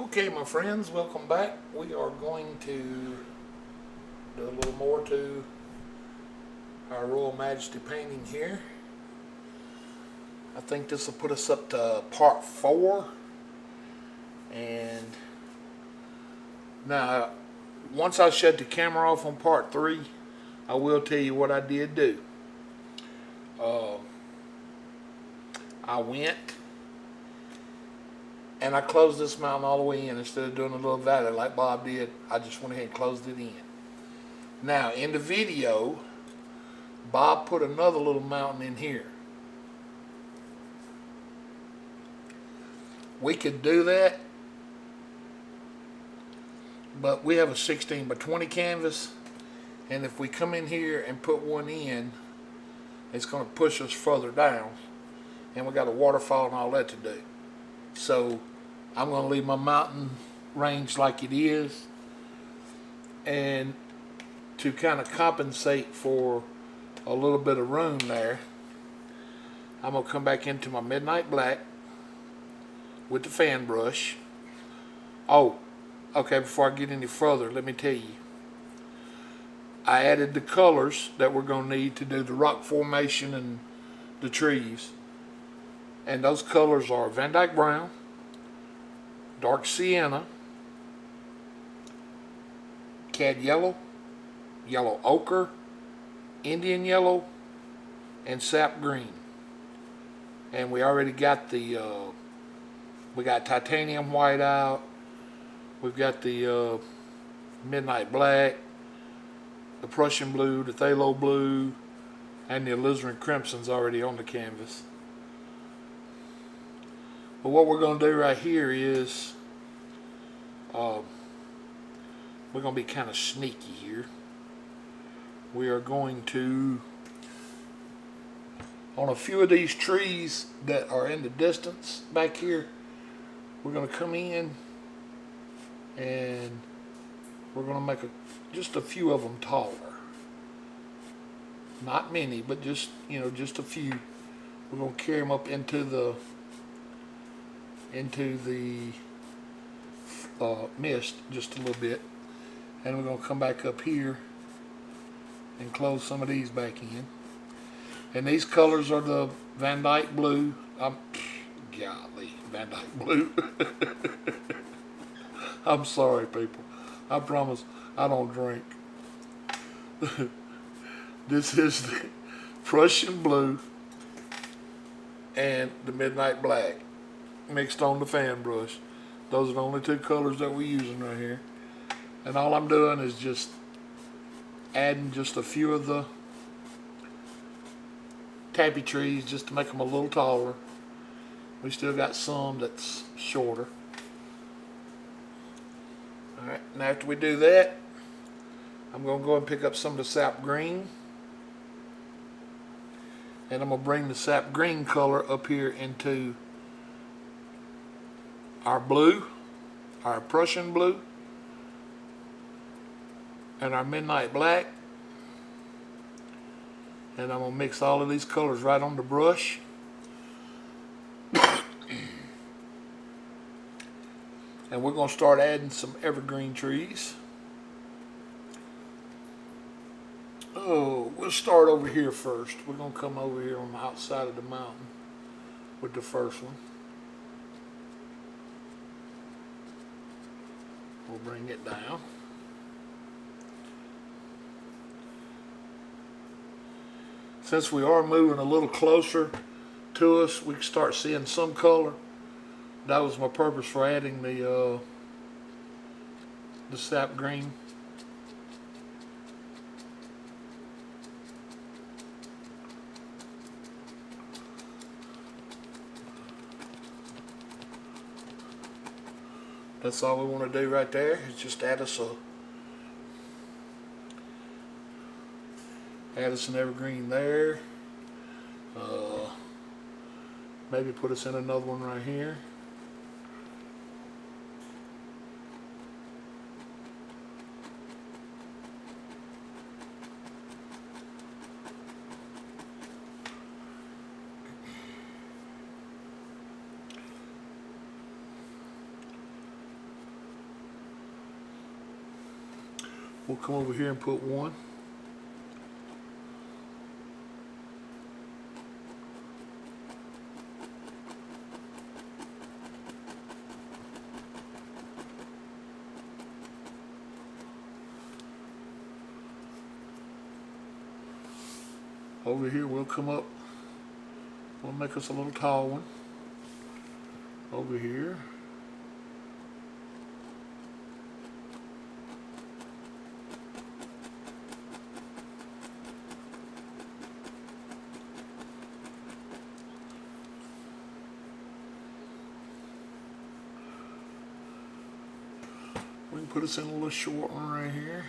Okay, my friends, welcome back. We are going to do a little more to our Royal Majesty painting here. I think this will put us up to part 4. And now, once I shut the camera off on part 3, I will tell you what I did do. I went and I closed this mountain all the way in instead of doing a little valley like Bob did. I just went ahead and closed it in. Now, in the video, Bob put another little mountain in here. We could do that, but we have a 16 by 20 canvas, and if we come in here and put one in, it's going to push us further down, and we got a waterfall and all that to do. So I'm going to leave my mountain range like it is, and to kind of compensate for a little bit of room there, I'm going to come back into my midnight black with the fan brush. Oh, okay, before I get any further, let me tell you, I added the colors that we're going to need to do the rock formation and the trees. And those colors are Van Dyke Brown, Dark Sienna, Cad Yellow, Yellow Ochre, Indian Yellow, and Sap Green. And we already got the, we got Titanium White out, we've got the Midnight Black, the Prussian Blue, the Phthalo Blue, and the Alizarin Crimson's already on the canvas. But what we're going to do right here is we're going to be kind of sneaky here. We are going to, on a few of these trees that are in the distance back here, we're going to come in and we're going to make just a few of them taller. Not many, but just, just a few. We're going to carry them up into the mist just a little bit, and we're going to come back up here and close some of these back in. And these colors are the Van Dyke Blue. Golly, Van Dyke Blue. I'm sorry, people. I promise I don't drink. This is the Prussian Blue and the Midnight Black mixed on the fan brush. Those are the only two colors that we're using right here. And all I'm doing is just adding just a few of the tappy trees just to make them a little taller. We still got some that's shorter. Alright, and after we do that, I'm going to go and pick up some of the Sap Green. And I'm going to bring the Sap Green color up here into our blue, our Prussian Blue, and our Midnight Black. And I'm going to mix all of these colors right on the brush. And we're going to start adding some evergreen trees. Oh, we'll start over here first. We're going to come over here on the outside of the mountain with the first one. We'll bring it down. Since we are moving a little closer to us, we can start seeing some color. That was my purpose for adding the Sap Green. That's all we want to do right there, is just add us an evergreen there. Maybe put us in another one right here. We'll come over here and put one. Over here we'll come up, we'll make us a little tall one. Over here. We can put us in a little short one right here.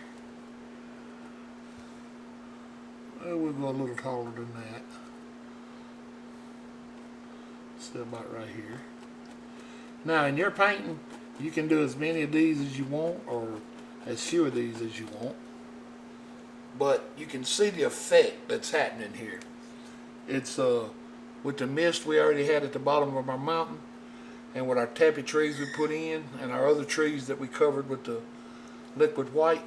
We'll go a little taller than that. So about right here. Now in your painting, you can do as many of these as you want, or as few of these as you want. But you can see the effect that's happening here. It's with the mist we already had at the bottom of our mountain, and with our tappy trees we put in, and our other trees that we covered with the liquid white,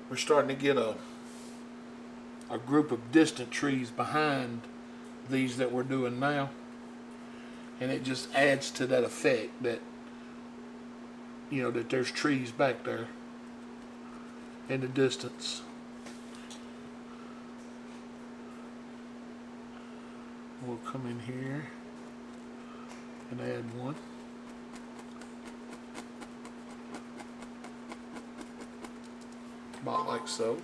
we're starting to get a group of distant trees behind these that we're doing now, and it just adds to that effect that, you know, that there's trees back there in the distance. We'll come in here and add one. About like so.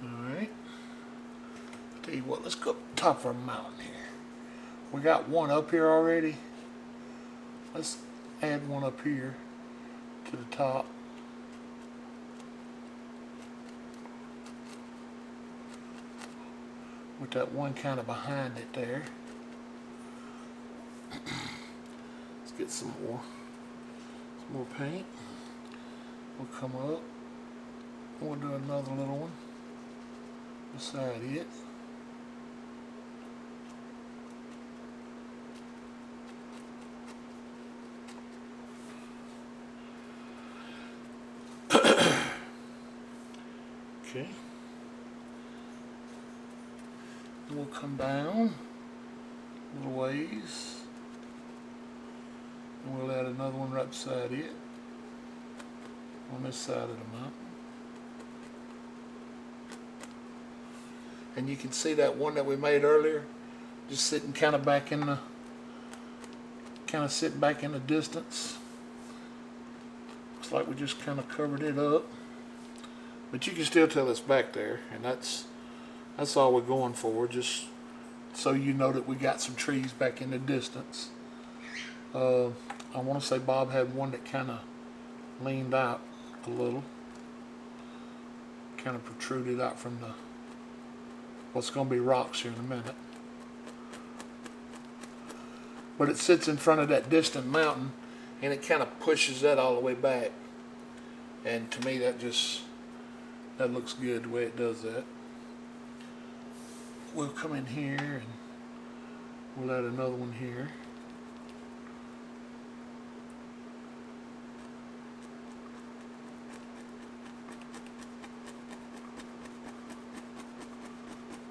Alright. Tell you what, let's go up top of our mountain here. We got one up here already. Let's add one up here to the top. With that one kind of behind it there. Let's get some more paint. We'll come up. We'll do another little one beside it. Okay. We'll come down a little ways, and we'll add another one right beside it on this side of the mountain. And you can see that one that we made earlier just sitting kind of back in the distance. Looks like we just kind of covered it up, but you can still tell it's back there, and that's all we're going for, just so you know that we got some trees back in the distance. I want to say Bob had one that kind of leaned out a little, kind of protruded out from what's going to be rocks here in a minute. But it sits in front of that distant mountain, and it kind of pushes that all the way back. And to me, that looks good the way it does that. We'll come in here and we'll add another one here.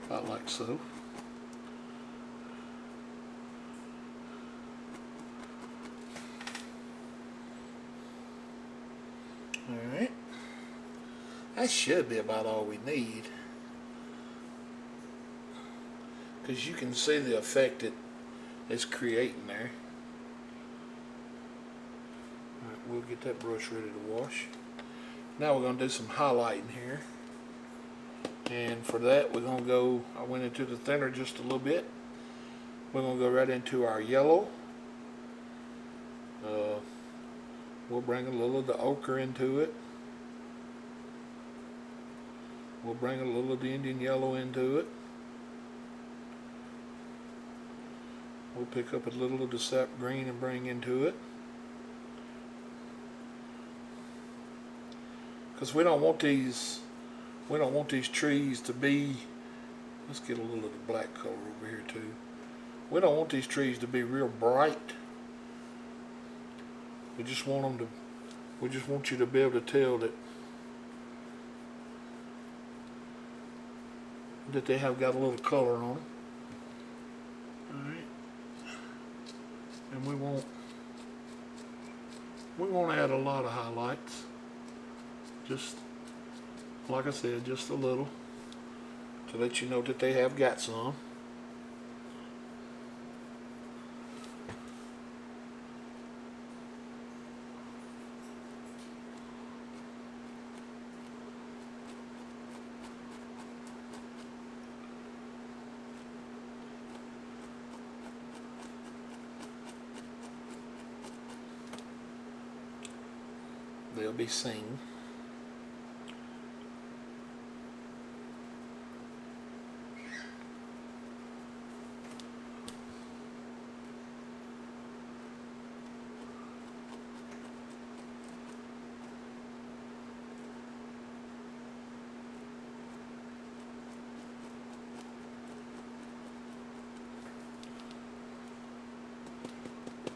About like so. Alright. That should be about all we need. Because you can see the effect it's creating there. Alright, we'll get that brush ready to wash. Now we're going to do some highlighting here. And for that we're going to go, I went into the thinner just a little bit. We're going to go right into our yellow. We'll bring a little of the ochre into it. We'll bring a little of the Indian yellow into it. We'll pick up a little of the sap green and bring into it. Because we don't want these trees to be, Let's get a little of the black color over here too. We don't want these trees to be real bright. We just want them to. We just want you to be able to tell that they have got a little color on them. All right, and we won't add a lot of highlights. Just like I said, just a little to let you know that they have got some. They'll be seen.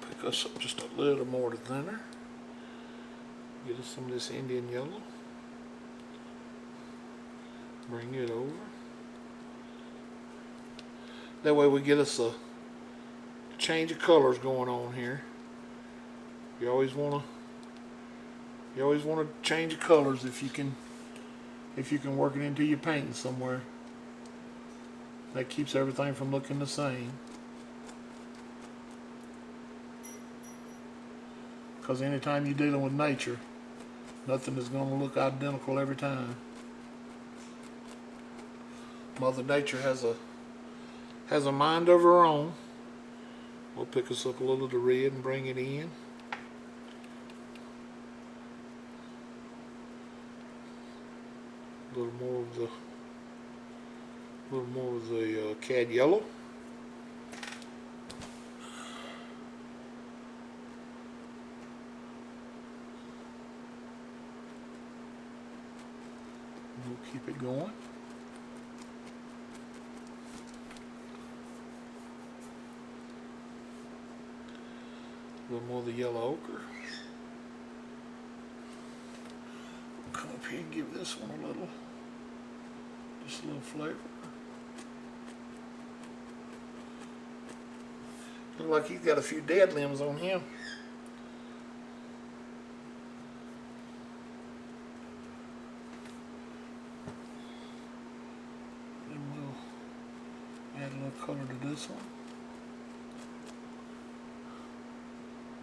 Pick us up just a little more thinner. Get us some of this Indian yellow. Bring it over. That way we get us a change of colors going on here. You always want to change of colors if you can work it into your painting somewhere. That keeps everything from looking the same. Because anytime you're dealing with nature, nothing is going to look identical every time. Mother Nature has a mind of her own. We'll pick us up a little of the red and bring it in. A little more of the cad yellow. We'll keep it going. A little more of the yellow ochre. Come up here and give this one just a little flavor. Look like he's got a few dead limbs on him. Then we'll add a little color to this one.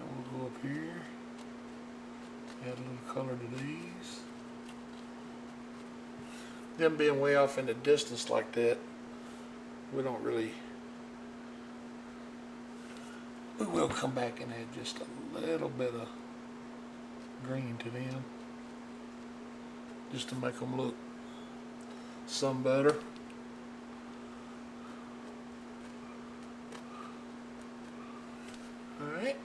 And we'll go up here, add a little color to these. Them being way off in the distance like that, we don't really. We will come back and add just a little bit of green to them, just to make them look some better. All right.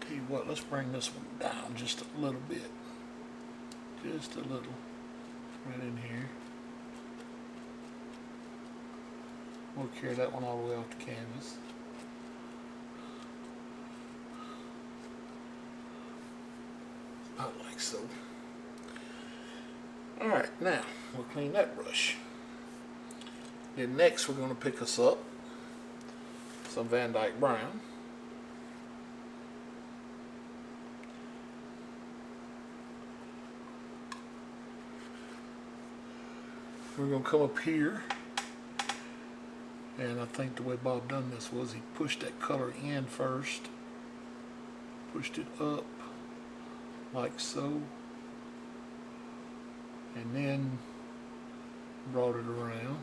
Tell you what, let's bring this one down just a little bit, just a little. Right in here. We'll carry that one all the way off the canvas. About like so. Alright, now we'll clean that brush. Then next we're going to pick us up some Van Dyke Brown. We're going to come up here, and I think the way Bob done this was he pushed that color in first, pushed it up like so, and then brought it around.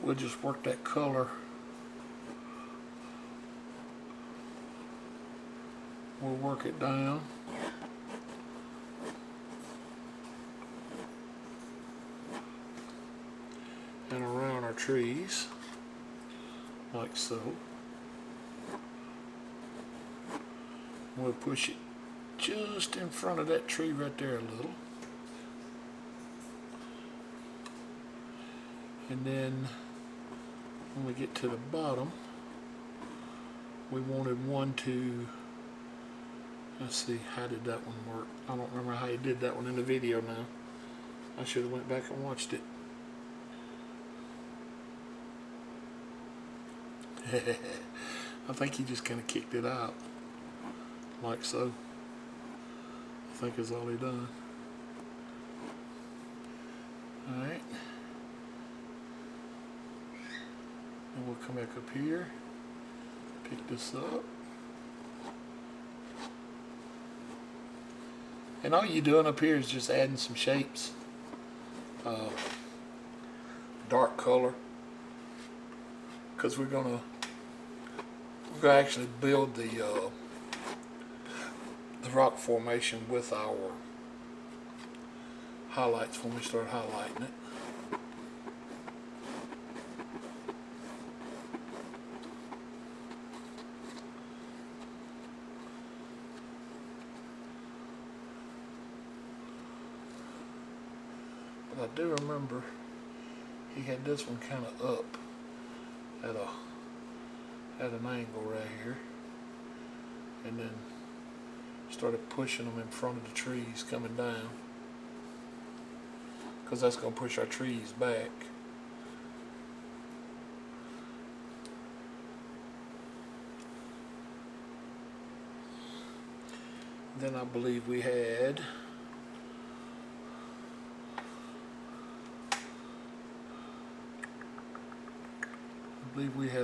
We'll just work that color. We'll work it down. And around. trees, like so. We'll push it just in front of that tree right there a little. And then when we get to the bottom, we wanted one to, let's see, how did that one work? I don't remember how you did that one in the video now. I should have went back and watched it. I think he just kind of kicked it out, like so. I think is all he done. Alright. And we'll come back up here, pick this up. And all you're doing up here is just adding some shapes. Dark color. Because we're gonna actually build the rock formation with our highlights when we start highlighting it. But I do remember he had this one kind of up at an angle right here, and then started pushing them in front of the trees coming down, because that's going to push our trees back. Then I believe we had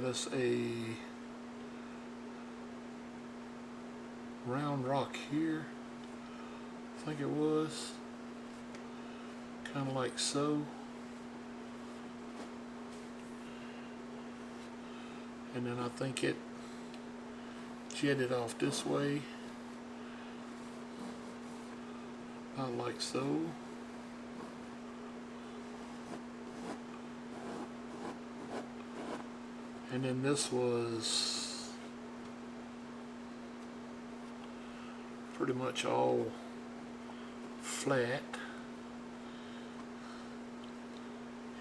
us a round rock here. I think it was kind of like so. And then I think it jetted off this way, about like so. And then this was pretty much all flat,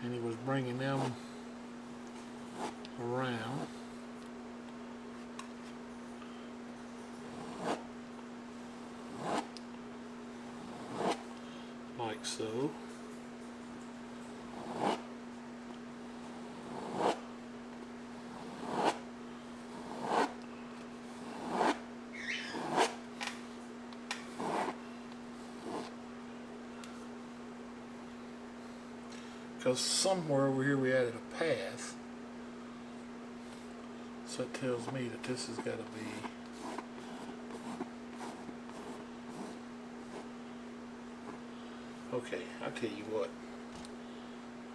and he was bringing them around. Like so. Because somewhere over here we added a path, so it tells me that this has got to be okay. I'll tell you what,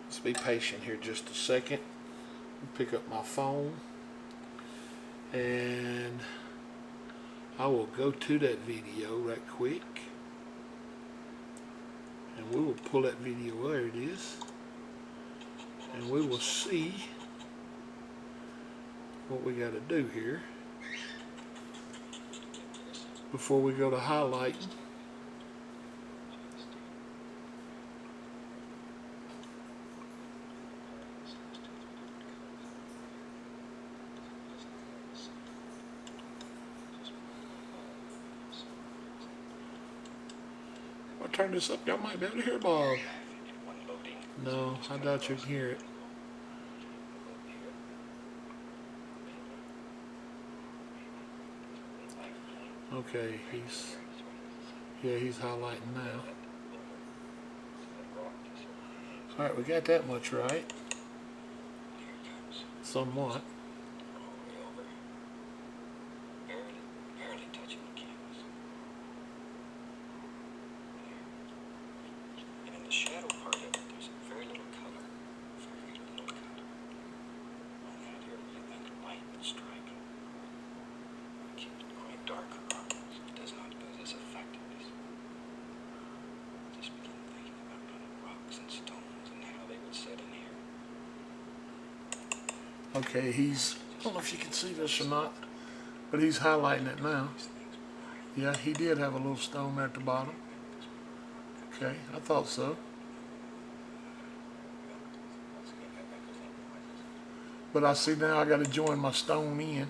let's be patient here just a second. Pick up my phone and I will go to that video right quick, and we will pull that video. There it is. And we will see what we got to do here before we go to highlighting. I'll turn this up. Y'all might be able to hear Bob. No, I doubt you can hear it. Okay, he's highlighting now. Alright, we got that much right. Somewhat. Okay, I don't know if you can see this or not, but he's highlighting it now. Yeah, he did have a little stone there at the bottom. Okay, I thought so. But I see now I got to join my stone in,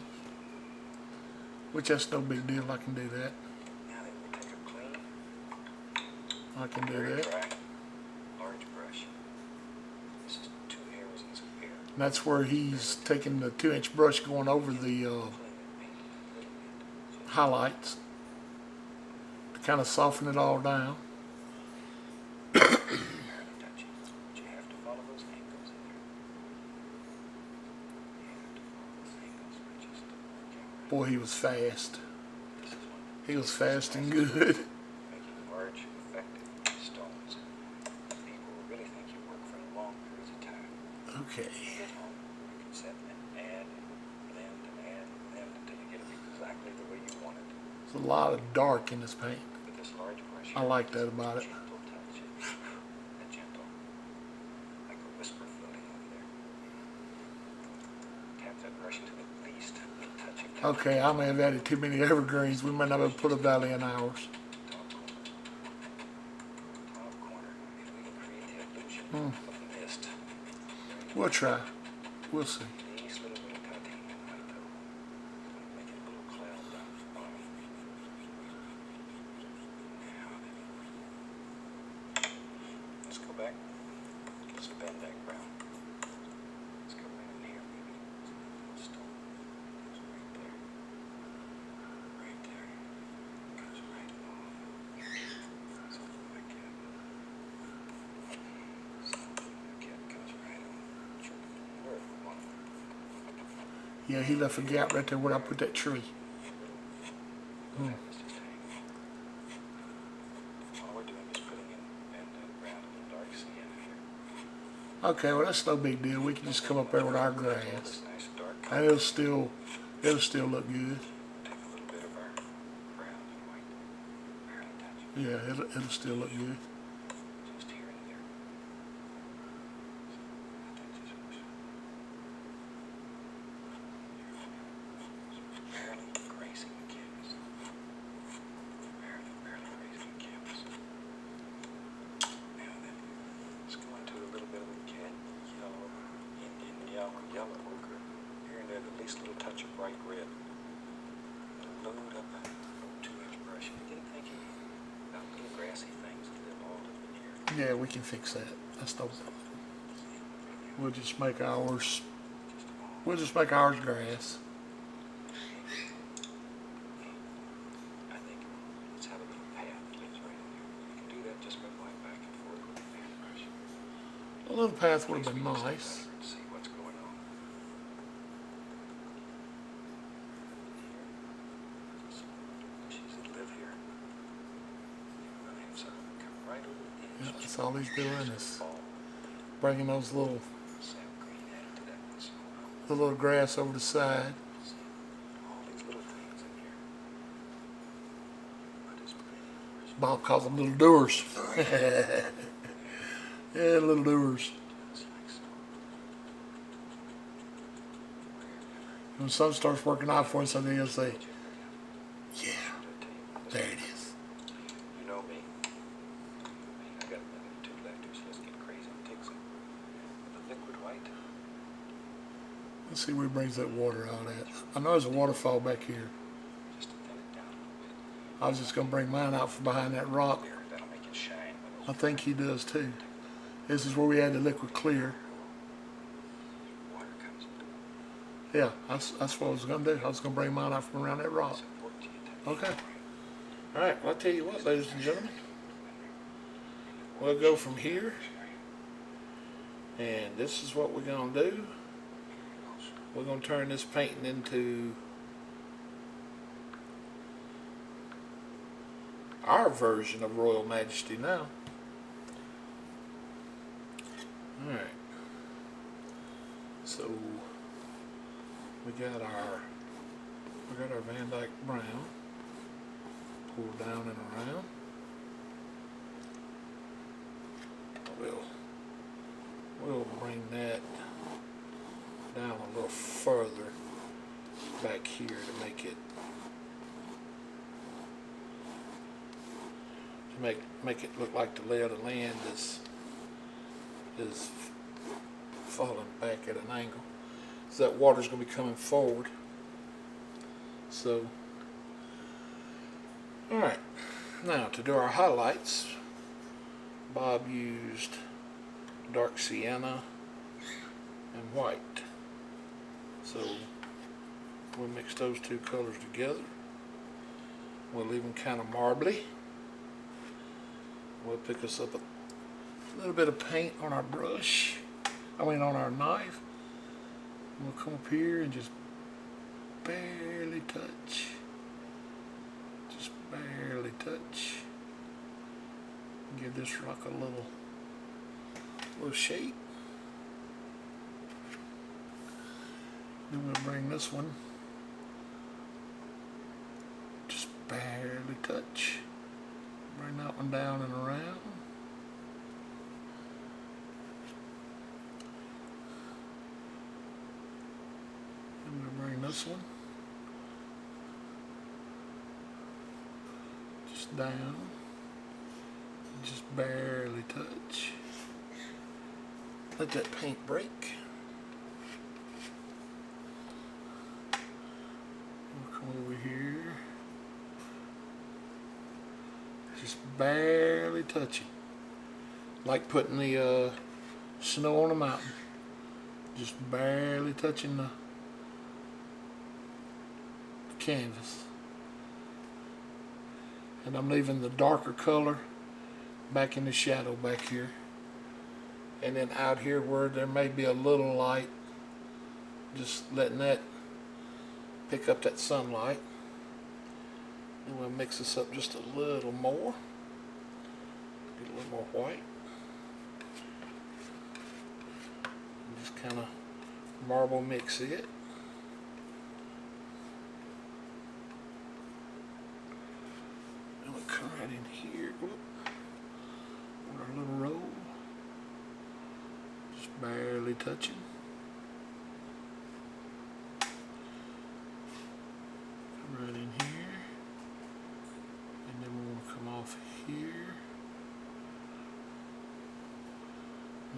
which that's no big deal. I can do that. I can do that. And that's where he's taking the 2-inch brush going over the highlights to kind of soften it all down. Boy, he was fast. He was fast and good. Okay. There's a lot of dark in this paint. I like that about it. Okay, I may have added too many evergreens. We might not be able to put a valley in ours. We'll try. We'll see. Let's go back. Let's bend that ground. Let's go right in here, maybe. Stone goes right there. Right there. Goes right off. Something like that. Something like that goes right on. Where we want it. Yeah, he left a gap right there where I put that tree. All we're doing is putting in that ground and dark sienna here. Okay, well that's no big deal. We can just come up there with our grass, and it'll still look good. Take a little bit of our brown and white. Barely touch it. Yeah, it'll still look good. Just here and there. Barely grazing the canvas. Barely grazing the canvas. Now then, let's go into a little bit of the yellow, Indian yellow ochre. Here and there, at least a little touch of bright red. Load up a 2-inch brush. You didn't think about little grassy things that live all up in here. Yeah, we can fix that. That's no problem. We'll just make ours. We'll just make ours grass. I think let's have a little path that lives right in here. You can do that just by going back and forth with the paintbrush. A little path would have been nice. See what's going on. Bushes that live here. We'll have some come right over the edge. Yeah, that's all he's doing is bringing those little Sap green added to that one. So the little grass over the side. all these little things in here. But it's pretty. Bob calls them little doers. Yeah, little doers. It's like so. When the sun starts working out for us, something he'll say, "Yeah, there it is." You know me. I got a minute or two left here, so let's get crazy and take some of the liquid white. Let's see where he brings that water out at. I know there's a waterfall back here. Just to thin it down a little bit. I was just gonna bring mine out from behind that rock. There, that'll make it shine. I think he does too. This is where we add the liquid clear. Water comes Yeah, that's what I was gonna do. I was gonna bring mine out from around that rock. important to you. Okay. All right. Well, I'll tell you what, ladies and gentlemen. We'll go from here, and this is what we're gonna do. We're gonna turn this painting into our version of Royal Majesty now. All right. So we got our Van Dyke brown. Pull down and around. We'll bring that down a little make it look like the lay of the land is falling back at an angle. So that water's going to be coming forward. So, alright, now to do our highlights, Bob used dark sienna and white. So we'll mix those two colors together. We'll leave them kind of marbly. We'll pick us up a little bit of paint on our brush, on our knife. We'll come up here and just barely touch. Just barely touch. Give this rock a little shape. Then we'll bring this one, just barely touch. Bring that one down and around. And we'll bring this one just down, just barely touch. Let that paint break. We'll come over here, just barely touching, like putting the snow on a mountain. Just barely touching the canvas. And I'm leaving the darker color back in the shadow back here. And then out here where there may be a little light, just letting that pick up that sunlight. And we'll mix this up just a little more. Get a little more white. And just kind of marble mix it. And we'll come right in here. Whoop. With our little roll. Just barely touching. Come right in here. And then we want to come off here.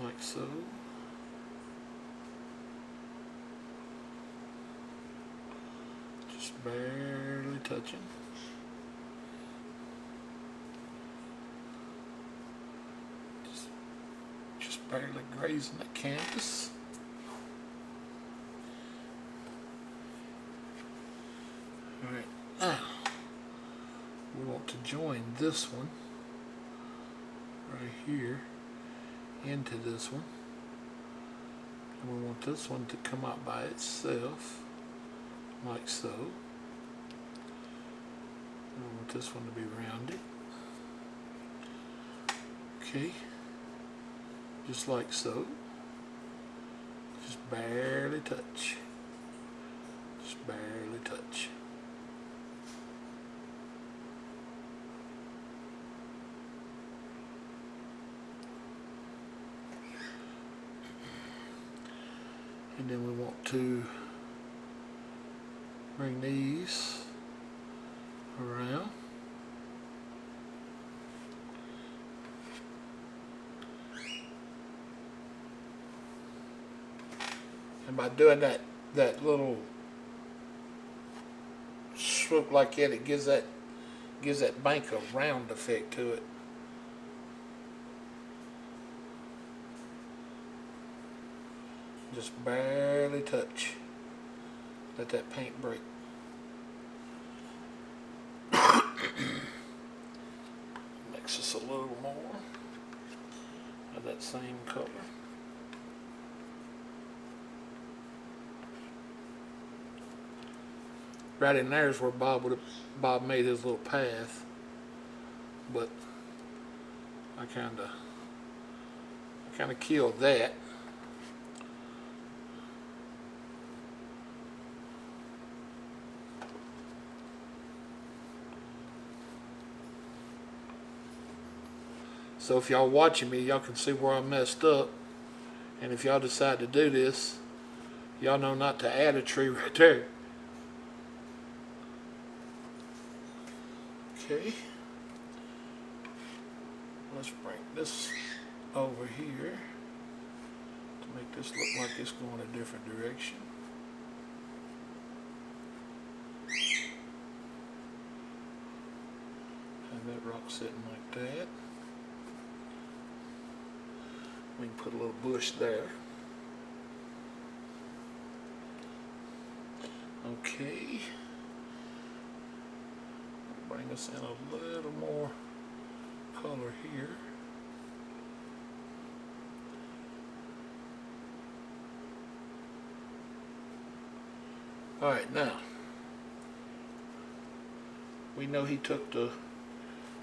Like so. Just barely touching. Just barely grazing the canvas. Alright, now we want to join this one right here into this one. And we want this one to come out by itself, like so. And we want this one to be rounded. Okay, just like so. Just barely touch. Just barely touch. And then we want to bring these around. And by doing that little swoop like that, it gives that bank a round effect to it. Just barely touch. Let that paint break. Mix us a little more of that same color. Right in there is where Bob made his little path, but I kind of killed that. So if y'all watching me, y'all can see where I messed up. And if y'all decide to do this, y'all know not to add a tree right there. Okay. let's bring this over here to make this look like it's going a different direction. And that rock sitting like that. We can put a little bush there. Okay. Bring us in a little more color here. Alright, now we know he took the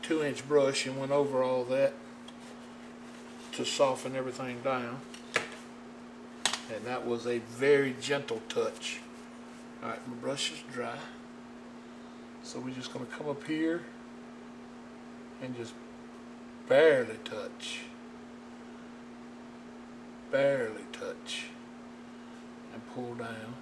2-inch brush and went over all that to soften everything down, and that was a very gentle touch. Alright, my brush is dry, so we're just going to come up here and just barely touch, and pull down.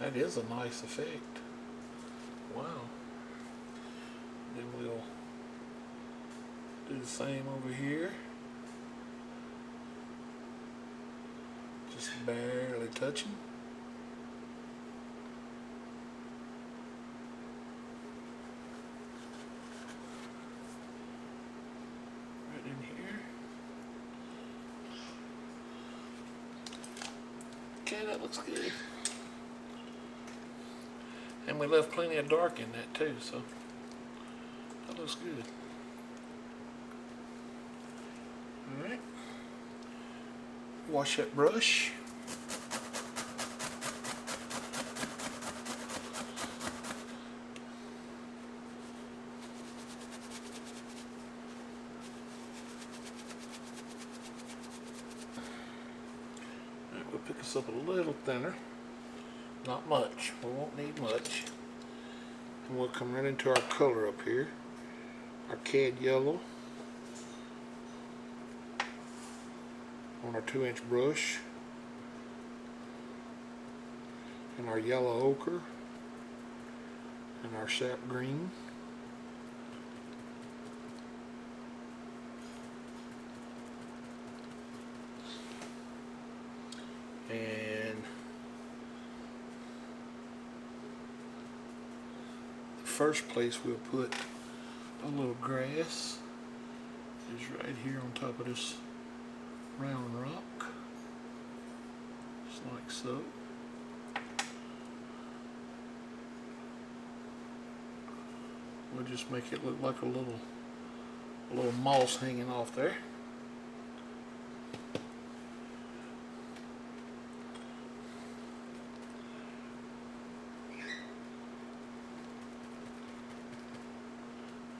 That is a nice effect. Wow. Then we'll do the same over here. Just barely touching. Right in here. Okay, that looks good. And we left plenty of dark in that too, so that looks good. Alright. Wash that brush. Alright, we'll pick this up a little thinner. Not much. We won't need much. And we'll come right into our color up here. Our cad yellow on our 2-inch brush. And our yellow ochre. And our sap green. And first place we'll put a little grass is right here on top of this round rock, just like so. We'll just make it look like a little moss hanging off there.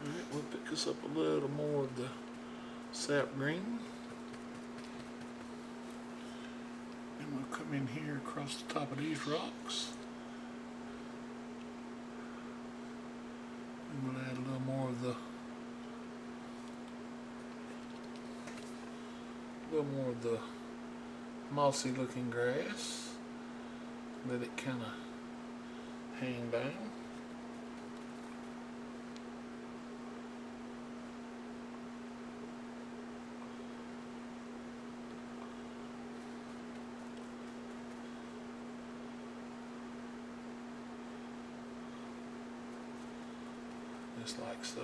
Alright, we'll pick this up a little more of the sap green. And we'll come in here across the top of these rocks. And we'll add a little more of the mossy looking grass. Let it kind of hang down. Just like so.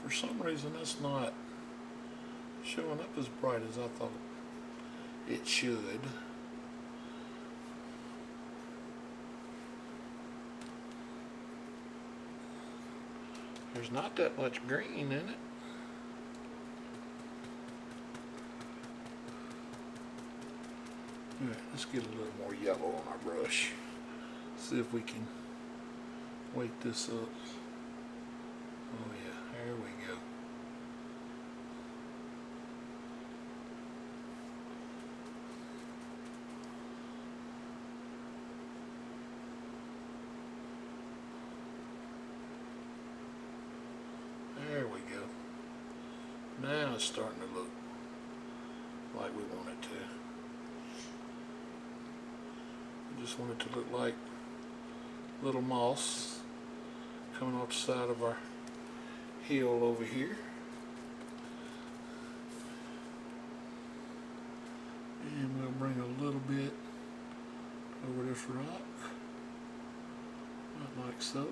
For some reason it's not showing up as bright as I thought it should. There's not that much green in it. Alright, let's get a little more yellow on our brush. See if we can wake this up. Oh yeah, there we it's starting to look like we want it to. We just want it to look like little moss coming off the side of our hill over here. And we'll bring a little bit over this rock, not like so.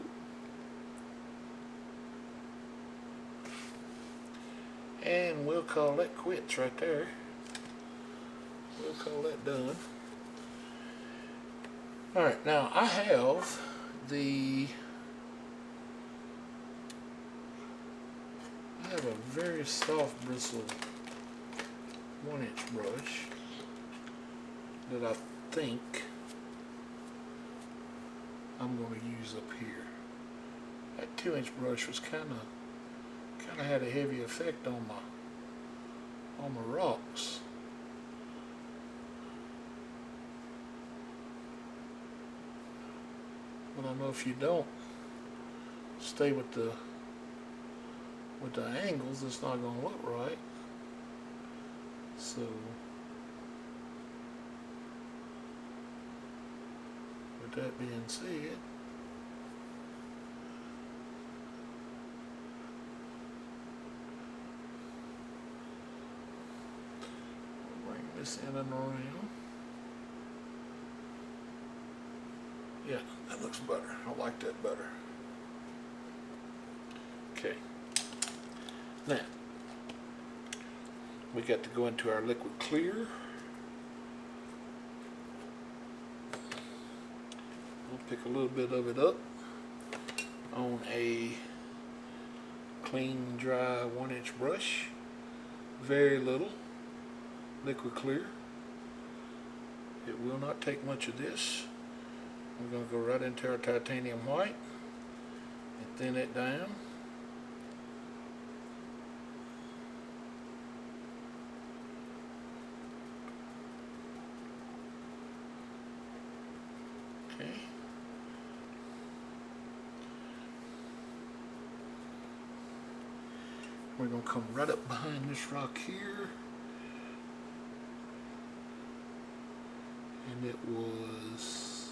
And we'll call that quits right there. We'll call that done. Alright, now I have a very soft bristled 1-inch brush that I think I'm going to use up here. That 2-inch brush was kind of had a heavy effect on my rocks. But I know if you don't stay with the angles, it's not going to look right. So with that being said, we'll bring this in and around. Yeah, that looks better. I like that better. Okay. Now, we got to go into our liquid clear. We'll pick a little bit of it up on a clean, dry 1-inch brush. Very little liquid clear. It will not take much of this. We're going to go right into our titanium white and thin it down. Okay. We're going to come right up behind this rock here. And it was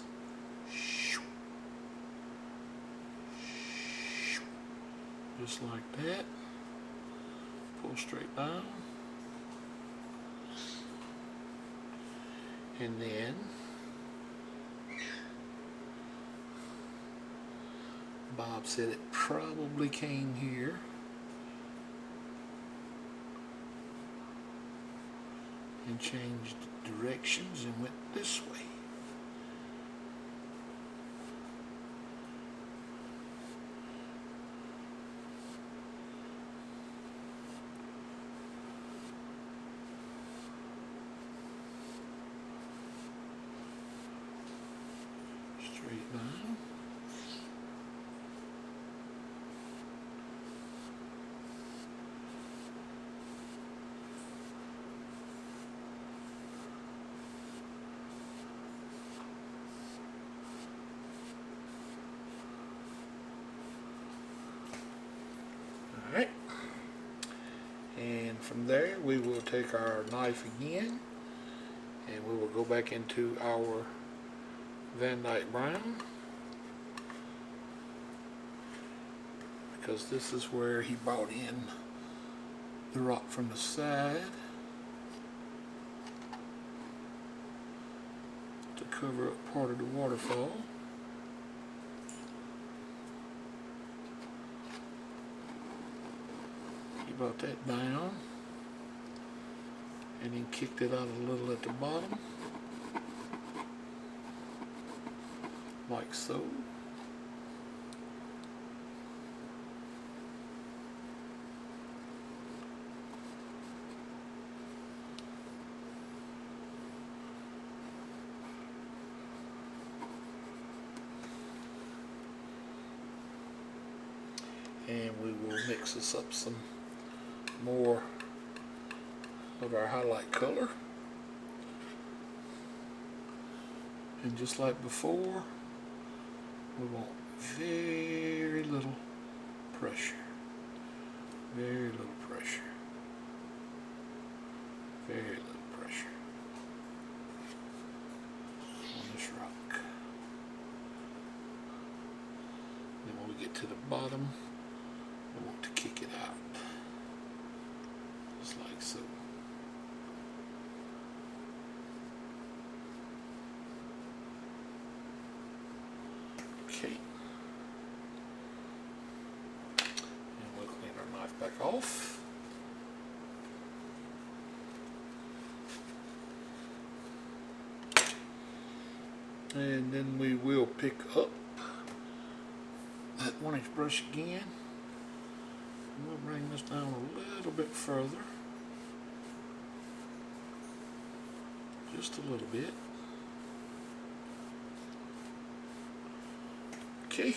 just like that. Pull straight down. And then Bob said it probably came here. And changed directions and went this way. Straight down. Alright, and from there we will take our knife again and we will go back into our Van Dyke brown, because this is where he brought in the rock from the side to cover up part of the waterfall. He brought that down and then kicked it out a little at the bottom, like so. And we will mix this up some more of our highlight color. And just like before, we want very little pressure. Very little pressure. like so. Okay. And we'll clean our knife back off. And then we will pick up that 1-inch brush again. And we'll bring this down a little bit further. Just a little bit. Okay.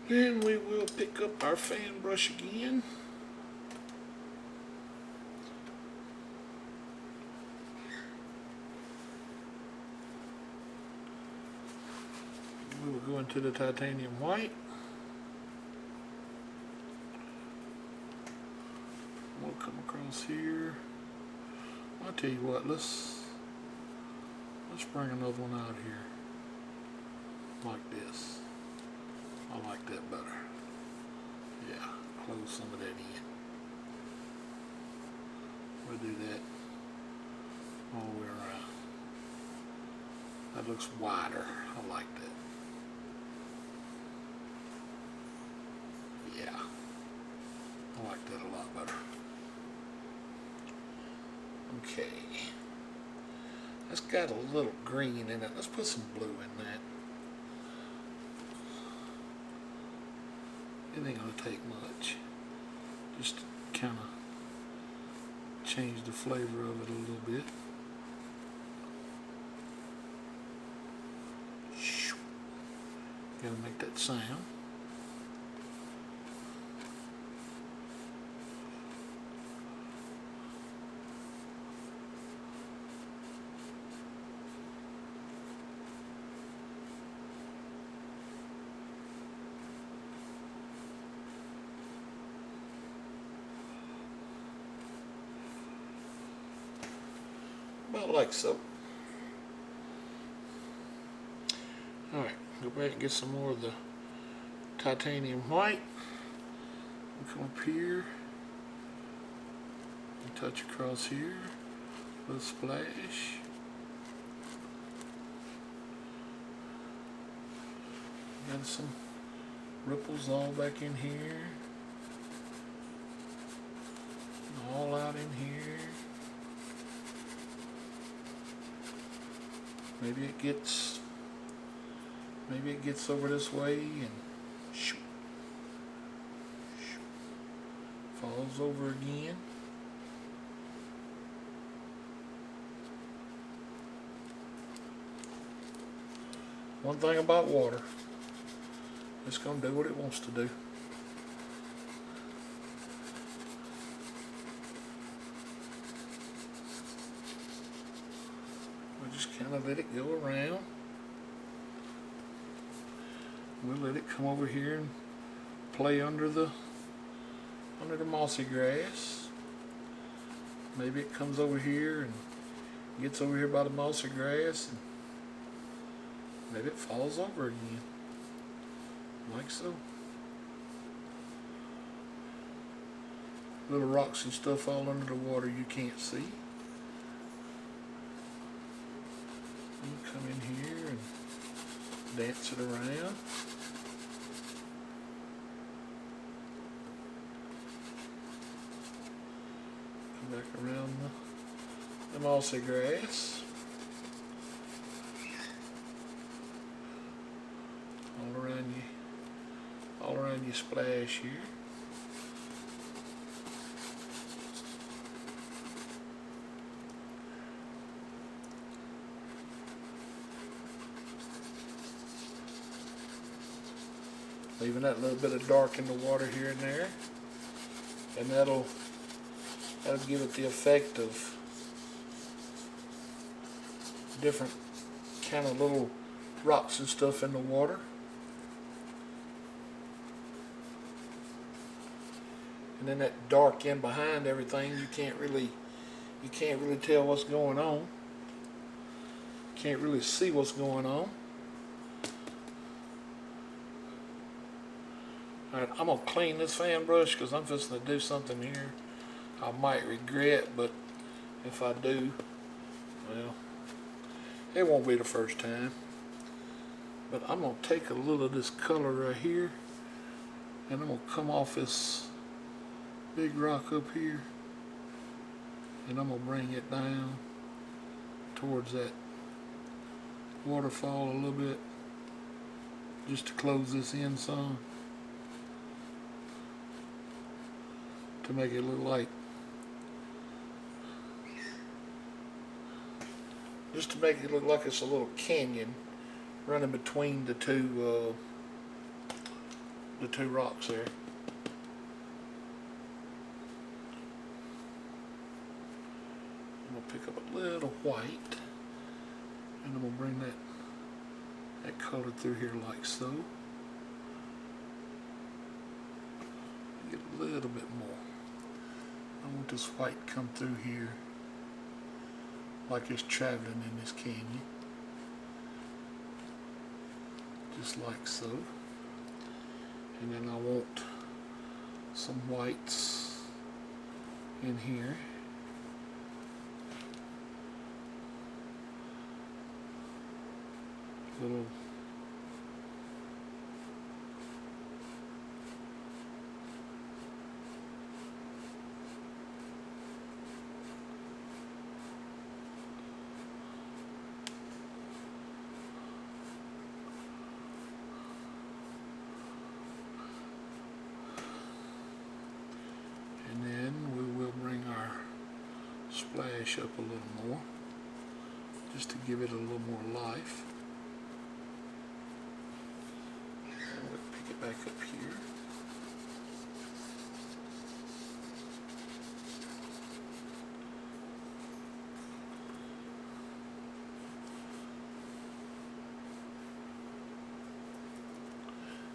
Then we will pick up our fan brush again. We will go into the titanium white. We'll come across here. I'll tell you what, let's bring another one out here. Like this. I like that better. Yeah, close some of that in. We'll do that all the way around. That looks wider. I like that. Yeah, I like that a lot better. Okay, that's got a little green in it. Let's put some blue in that. It ain't gonna take much. Just kind of change the flavor of it a little bit. Gotta make that sound. About like so. Alright, go back and get some more of the titanium white. We'll come up here and touch across here. A little splash. Got some ripples all back in here. All out in here. Maybe it gets over this way and shoo, shoo, falls over again. One thing about water, it's going to do what it wants to do. Just kind of let it go around. We'll let it come over here and play under the mossy grass. Maybe it comes over here and gets over here by the mossy grass, and maybe it falls over again, like so. Little rocks and stuff all under the water you can't see. You come in here and dance it around. Come back around the mossy grass. All around your splash here. Leaving that little bit of dark in the water here and there, and that'll give it the effect of different kind of little rocks and stuff in the water. And then that dark in behind everything, you can't really tell what's going on. Can't really see what's going on. Alright, I'm going to clean this fan brush because I'm fixing to do something here I might regret, but if I do, well, it won't be the first time. But I'm going to take a little of this color right here, and I'm going to come off this big rock up here, and I'm going to bring it down towards that waterfall a little bit, just to close this in some, to make it look like, just to make it look like it's a little canyon running between the two rocks there. I'm gonna pick up a little white, and I'm gonna bring that color through here like so. Get a little bit more. I want this white to come through here like it's traveling in this canyon. Just like so. And then I want some whites in here. Little and then we will bring our splash up a little more, just to give it a little more life. And we'll pick it back up here.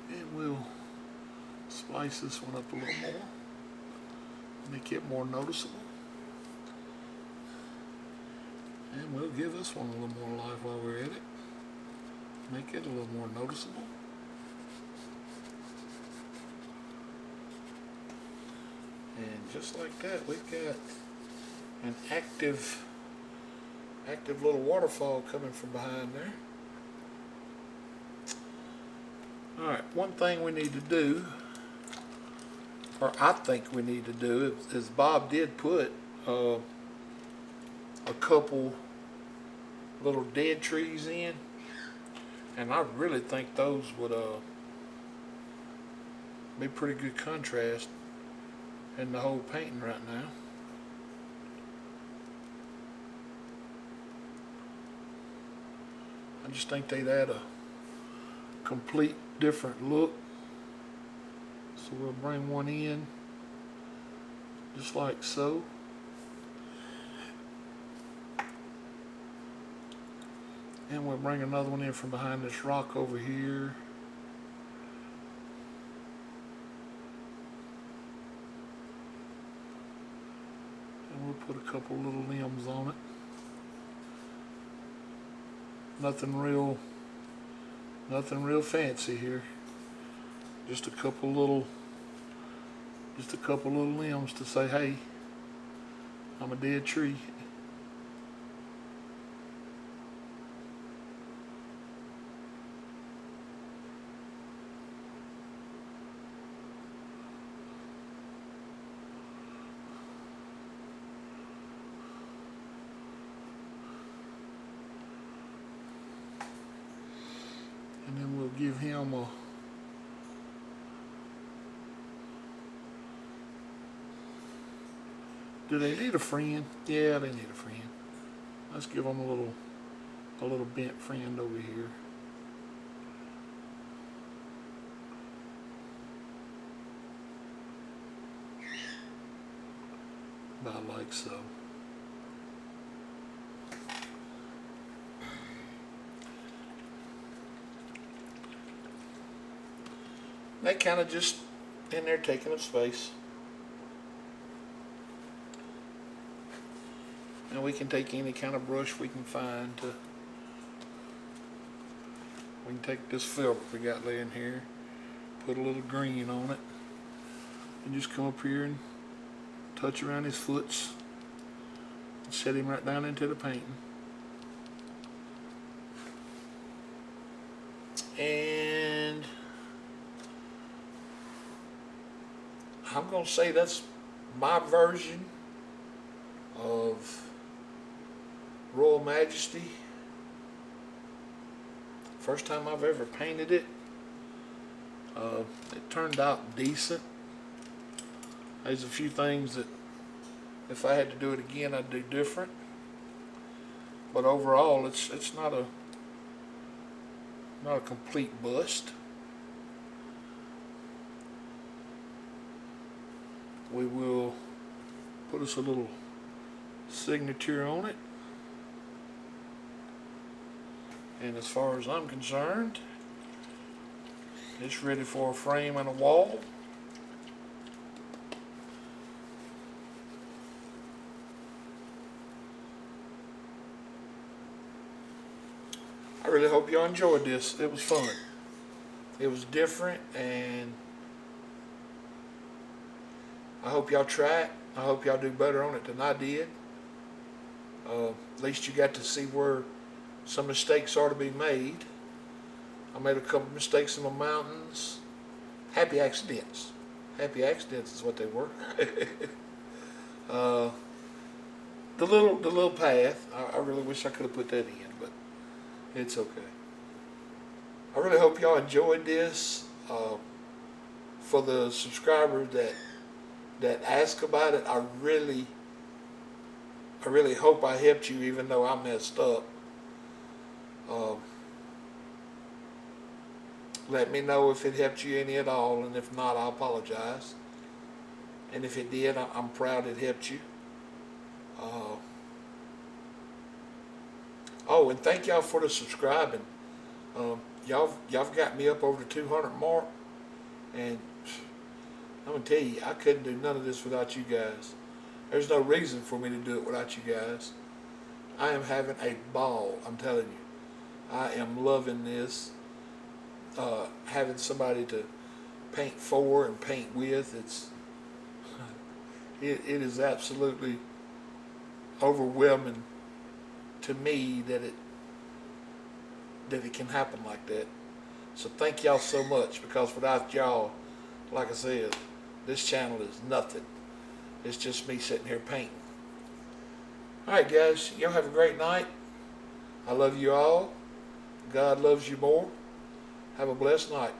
And we'll slice this one up a little more, make it more noticeable. And we'll give this one a little more life while we're at it. Make it a little more noticeable. And just like that, we've got an active little waterfall coming from behind there. Alright, one thing we need to do, or I think we need to do, is Bob did put a couple little dead trees in, and I really think those would be pretty good contrast in the whole painting right now. I just think they'd add a complete different look. So we'll bring one in just like so. And we'll bring another one in from behind this rock over here. And we'll put a couple little limbs on it. Nothing real fancy here. Just a couple little limbs to say, hey, I'm a dead tree. And then we'll give him a do they need a friend? Yeah, they need a friend. Let's give them a little bent friend over here. About like so. They kind of just in there taking up space. And we can take any kind of brush we can find to, we can take this filbert we got laying here, put a little green on it. And just come up here and touch around his foots. And set him right down into the painting. And I'm going to say that's my version of Royal Majesty. First time I've ever painted it. It turned out decent. There's a few things that if I had to do it again I'd do different. But overall it's not a complete bust. We will put us a little signature on it. And as far as I'm concerned, it's ready for a frame and a wall. I really hope y'all enjoyed this. It was fun. It was different, and I hope y'all try it. I hope y'all do better on it than I did. At least you got to see where some mistakes are to be made. I made a couple mistakes in the mountains. Happy accidents. Happy accidents is what they were. The little path. I really wish I could have put that in, but it's okay. I really hope y'all enjoyed this. For the subscribers that ask about it, I really hope I helped you, even though I messed up. Let me know if it helped you any at all, and if not, I apologize. And if it did, I'm proud it helped you. Oh, and thank y'all for the subscribing. Y'all got me up over the 200 mark, and I'm gonna tell you, I couldn't do none of this without you guys. There's no reason for me to do it without you guys. I am having a ball, I'm telling you. I am loving this. Having somebody to paint for and paint with, it is absolutely overwhelming to me that it can happen like that. So thank y'all so much, because without y'all, like I said, this channel is nothing. It's just me sitting here painting. Alright guys, y'all have a great night. I love you all. God loves you more. Have a blessed night.